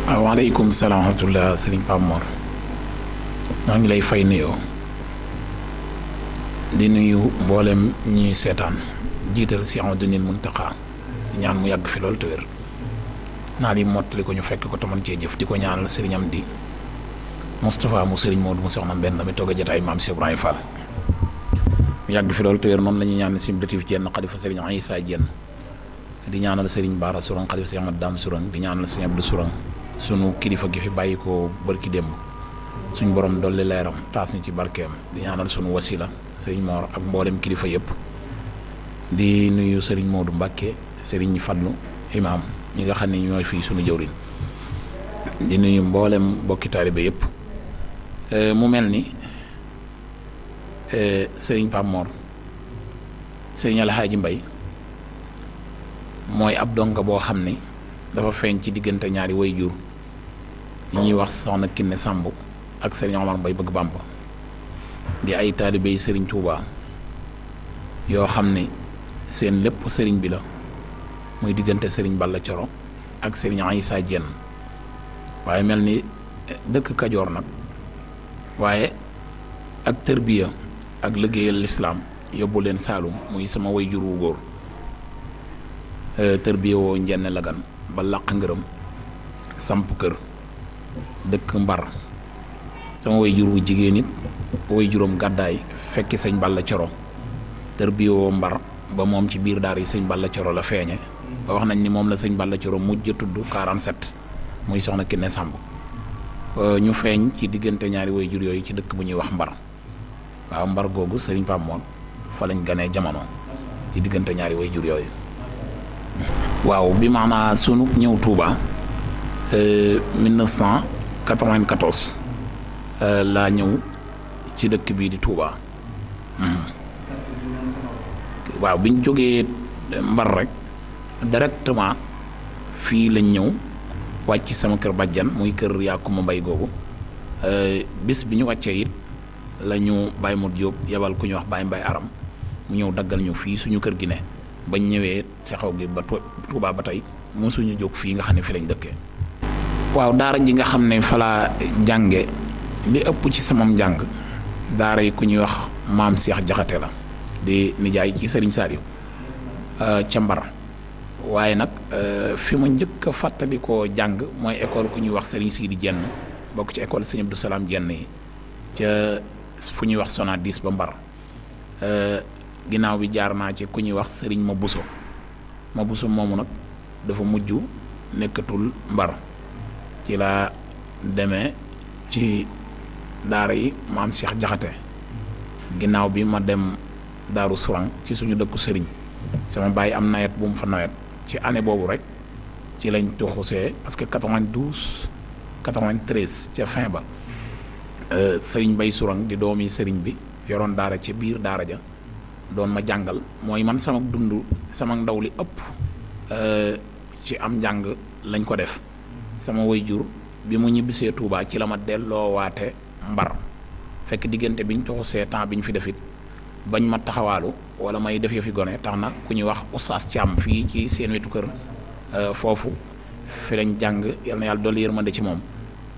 waaleykum salaam wa rahmatulah Serigne Pape Mor maa ngi lay fay nuyoo di nuyu mboolem ñuy seetaan jiital si Amadou Muntaqa ñaan mu yàgg fi loolu te wér naa li mottali ko ñu fekk ko taman cee jëf di ko ñaanal Serigne Amdi Moustapha mu Serigne Modou mu soxna Mbenn mi toog a jotaay maam Cheikh Ibrahima Fall mu yàgg fi loolu te wér noonu la ñuy ñaanal si Latif Jenn xalifa Serigne Aïssa Jenn di ñaanal Serigne Bara Sourang xalifa Serigne Ahmad Dame Sourang di ñaanal Serigne Abdou Sourang sunu kilifa gi fi bàyyi ko bërki démb suñ borom dolli leeram taas ñu ci barkeem di ñaanal sunu wasila sëriñ Mor ak mboolem kilifa yëpp di nuyu sëriñ Modou Mbacke sëriñ Fadlu imaam ñi nga xam ne ñooy fii sunu jëwriñ di nuyu mboolem bokki taalibe yëpp mu mel ni sëriñ Pape Mor sëriñ Alhaaji Mbay mooy ab donga boo xam ni dafa feeñ ci diggante ñaari way jur ñi ñuy wax soxna Kiné Samb ak Serigne Omar Mbay bëgg Bàmba di ay taalibe yi Serigne Touba yoo xam ne seen lépp Serigne bi la muy diggante Serigne Balla Coro ak Serigne Aïssa Diène waaye mel ni dëkk Kajoor nag waaye ak tërbiya ak liggéeyal lislaam yóbbu leen Saalum muy sama way jur wu góor tërbiya woo njenne lagan ba làq ngërëm samp kër dëkk Mbar sama way jur wu jigéen it way juróom gàddaay fekki sëñ Balla Coro tërbiyoo Mbar ba moom ci biir daar yi sëñ Balla Coro la feeñe ba wax nañ ni moom la sëñ Balla Coro mujj tudd 47 muy soxna Kiné Samb ñu feeñ ci diggante ñaari way jur yooyu ci dëkk bu ñuy wax Mbar waaw Mbar googu sëriñ Pape Mor fa lañ ganee jamono ci diggante ñaari way jur yooyu waaw bi maanaa sunu ñëw Touba 1994 laa ñëw ci dëkk bii di Touba waaw bi ñu jógee Mbar rek directement fii lañ ñëw wàcc sama kër bàjjan muy kër Yaakuma Mbay googu bis bi ñu wàccee it la ñu Baye Modou Diop yebal ku ñu wax Baye Mbay Aram mu ñëw daggal ñu fii suñu kër gi ne bañ ñëwee saxaw gi ba Touba ba tey mosuñu jóg fii nga xam ne fi lañ dëkkee waaw daara ji nga xam ne falaa jànge li ëpp ci samam njàng daara yi ku ñuy wax maam Cheikh Jaxate la di nijaay ci Serigne Saliou ca Mbar waaye nag fi ma njëkk a fàttalikoo jàng mooy école ku ñuy wax Serigne Sidi Jenn bokk ci école Serigne Abdou Salam Jenn yi ca fu ñuy wax Sonadis ba Mbar ginnaaw bi jaar naa ci ku ñuy wax Serigne ma Buso moomu nag dafa mujj nekkatul Mbar ci laa demee ci daara yi maam Cheikh Jaxate ginnaaw bi ma dem Daaru Sourang ci suñu dëkku sëriñ sama baay am nawet bu mu fa nawet ci année boobu rek ci lañ tuxusee parce que 92 93 ca fin ba sëriñ Bay Sourang di doomi sëriñ bi yoroon daara ca biir daara ja doon ma jàngal mooy man sama dund sama ndaw li ëpp ci am njàng lañ ko def sama waajur bi mu ñibbisee Touba ci la ma delloowaate Mbar fekk diggante biñ toxusee temps biñ fi defit bañ ma taxawaalu wala may def fi gone tax na ku ñuy wax Oustaz Thiam fii ci seen wetu kër foofu fi lañ jàng yal na yàlla dolli yërmande ci moom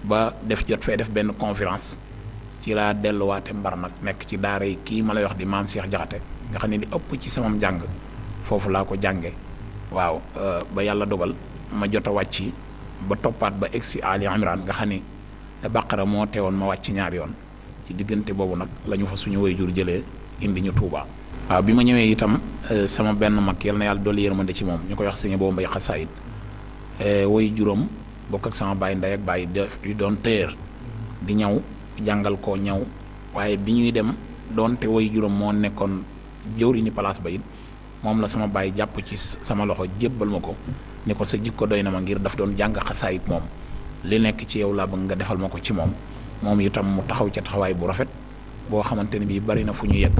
ba def jot fee def benn conférence ci laa delluwaate Mbar nag nekk ci daara yi kii ma lay wax di maam Cheikh Jaxate nga xam ne li ëpp ci samam njàng foofu laa ko jànge waaw ba yàlla dogal ma jot a wàcc ba toppaat ba egsi Ali Imran nga xam ni te Baqara moo teewoon ma wàcc ñaar yoon ci diggante boobu nag la ñu fa suñu waajur jëlee indi ñu Touba. waaw bi ma ñëwee itam sama benn mag yal na yàlla dolli yërmande ci moom ñu koy wax sëñ boobu Mbay Xasaayid waajuram bokk ak sama baay ndey ak baay di doon téer di ñaw jàngal ko ñaw waaye bi ñuy dem doonte waajuram moo nekkoon jëwriñu place ba it moom la sama baay jàpp ci sama loxo jébbal ma ko ni ko sa jikko doy na ma ngir daf doon jàng xasaayit moom li nekk ci yow laa bëgg nga defal ma ko ci moom itam mu taxaw ca taxawaay bu rafet boo xamante ne bii bari na fu ñu yegg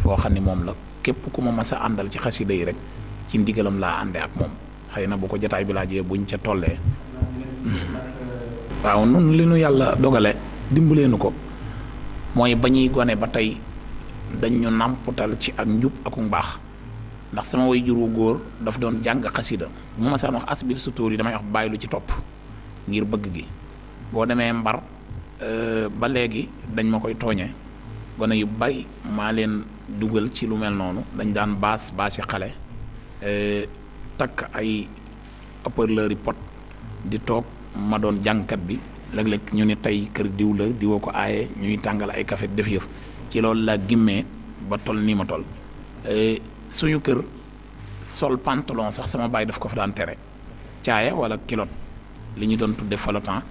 foo xam ne moom la képp ku ma mas a àndal ci xasida yi rek ci ndigalam laa àndee ak moom xëy na bu ko jataay bi laajee buñ ca tollee waaw nun li nu yàlla dogale dimbaleenu ko mooy ba ñuy gone ba tey dañ ñu nàmputal ci ak njub ak mbaax ndax sama way juru góor daf doon jàng xasida bu ma saan wax asbil sutóor yi damay wax bàyyi lu ci topp ngir bëgg gi boo demee Mbar ba léegi dañ ma koy tooñe gone yu bari maa leen dugal ci lu mel noonu dañ daan baasi xale takk ay haut-parleur yi pot di toog ma doon jàngkat bi léeg-léeg ñu ne tey kër diw la diwoo ko aaye ñuy tàngal ay café def yëf ci loolu laa gimmee ba tol nii ma tol suñu kër sol pantalon sax sama baay daf ko fa daan tere caaya wala kilot li ñu doon tudde falotan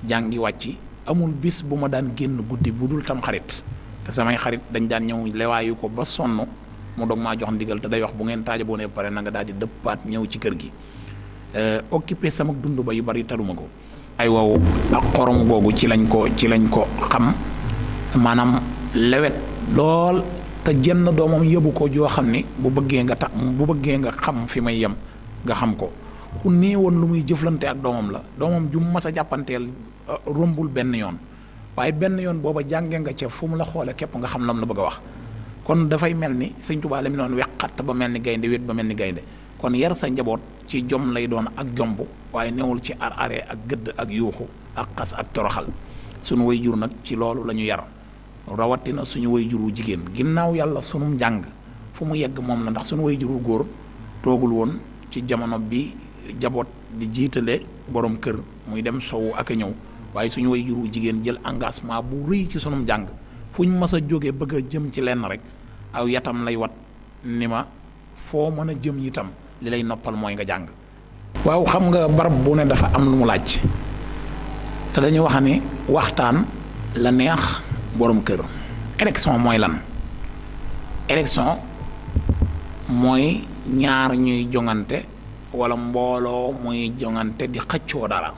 jàngi wàcci amul bis bu ma daan génn guddi bu dul tam xarit te samay xarit dañ daan ñëw lewaayu ko ba sonn mu doog maa jox ndigal te day wax bu ngeen taaja boo ne pare na nga daal di dëppaat ñëw ci kër gi occupé sama dund ba yu bari taluma ko ay wow ak xorom googu ci lañ ko xam maanaam lewet lool te jenn doomam yëbu ko joo xam ni bu bëggee nga xam fi may yem nga xam ko ku néewoon lu muy jëflante ak doomam la doomam ju mas a jàppanteel rombul benn yoon waaye benn yoon booba jànge nga ca fu mu la xoole képp nga xam lam la bëgg a wax kon dafay mel ni sëñ Tuubaa la mi noon weqat ba mel ni gaynde wét ba mel ni gaynde kon yar sa njaboot ci jom lay doon ak jomb waaye newul ci aree ak gëdd ak yuuxu ak xas ak toroxal sunu way jur nag ci loolu la ñu yar rawatina suñu way juru jigéen ginnaaw yàlla sunu njàng fu mu yegg moom la ndax suñu way juru góor toogul woon ci jamono bi jaboot di jiitale borom kër muy dem sowu ak a ñëw waaye suñu way juru jigéen jël engagement bu rëy ci sunum njàng fu ñu mas a jógee bëgg a jëm ci lenn rek aw yatam lay wat ni ma foo mën a jëm itam li lay noppal mooy nga jàng waaw xam nga barab bu ne dafa am lu mu laaj te dañuy wax ni waxtaan la neex borom kër élection mooy lan élection mooy ñaar ñuy jongante wala mbooloo muy jongante di xëccoo dara